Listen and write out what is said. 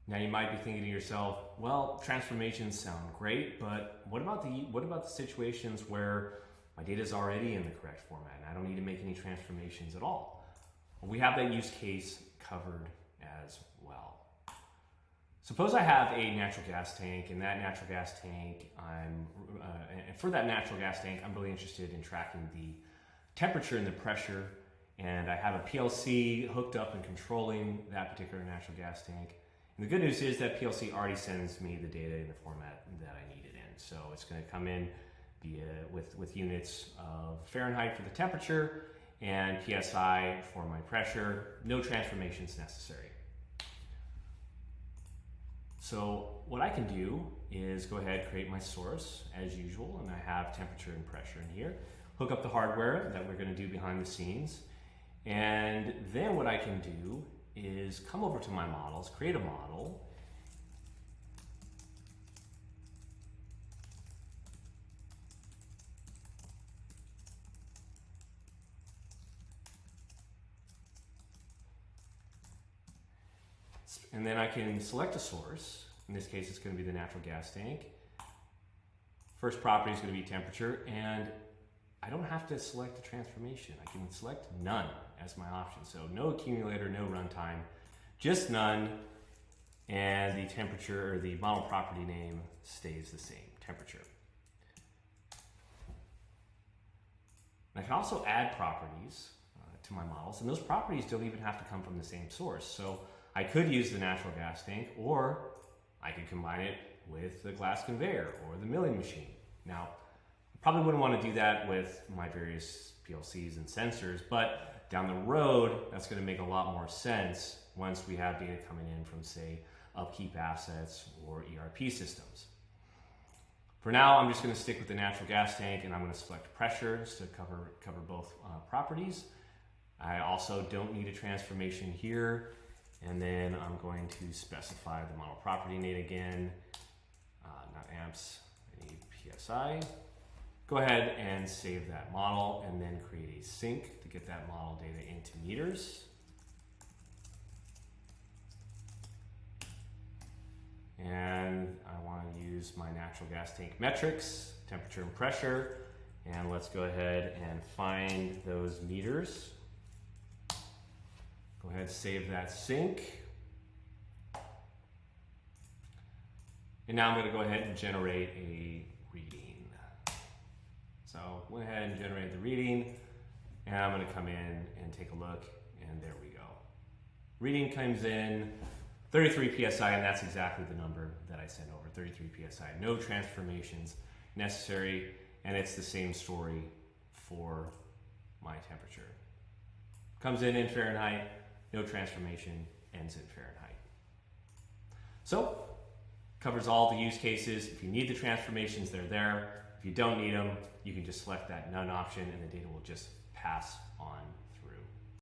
Now you might be thinking to yourself, well, transformations sound great, but what about the situations where my data is already in the correct format and I don't need to make any transformations at all? Well, we have that use case covered as well. Suppose I have a natural gas tank, and that natural gas tank, and for that natural gas tank, I'm really interested in tracking the temperature and the pressure, and I have a PLC hooked up and controlling that particular natural gas tank. And the good news is that PLC already sends me the data in the format that I need it in. So it's going to come in with units of Fahrenheit for the temperature and PSI for my pressure. No transformations necessary. So what I can do is go ahead, create my source as usual, and I have temperature and pressure in here. Hook up the hardware that we're going to do behind the scenes. And then what I can do is come over to my models, create a model, and then I can select a source. In this case, it's going to be the natural gas tank. First property is going to be temperature, and I don't have to select a transformation. I can select none as my option. So no accumulator, no runtime, just none, and the temperature or the model property name stays the same, temperature. And I can also add properties to my models, and those properties don't even have to come from the same source. So I could use the natural gas tank, or I could combine it with the glass conveyor or the milling machine. Now, probably wouldn't want to do that with my various PLCs and sensors, but down the road, that's going to make a lot more sense once we have data coming in from, say, upkeep assets or ERP systems. For now, I'm just going to stick with the natural gas tank, and I'm going to select pressures to cover both properties. I also don't need a transformation here, and then I'm going to specify the model property name again, not amps, I need PSI. Go ahead and save that model and then create a sync to get that model data into meters. And I want to use my natural gas tank metrics, temperature and pressure, and let's go ahead and find those meters. Go ahead and save that sync. And now I'm going to go ahead and generate a reading. So went ahead and generated the reading, and I'm going to come in and take a look, and there we go. Reading comes in 33 psi, and that's exactly the number that I sent over, 33 psi. No transformations necessary, and it's the same story for my temperature. Comes in Fahrenheit, no transformation, ends in Fahrenheit. So, covers all the use cases. If you need the transformations, they're there. If you don't need them, you can just select that none option, and the data will just pass on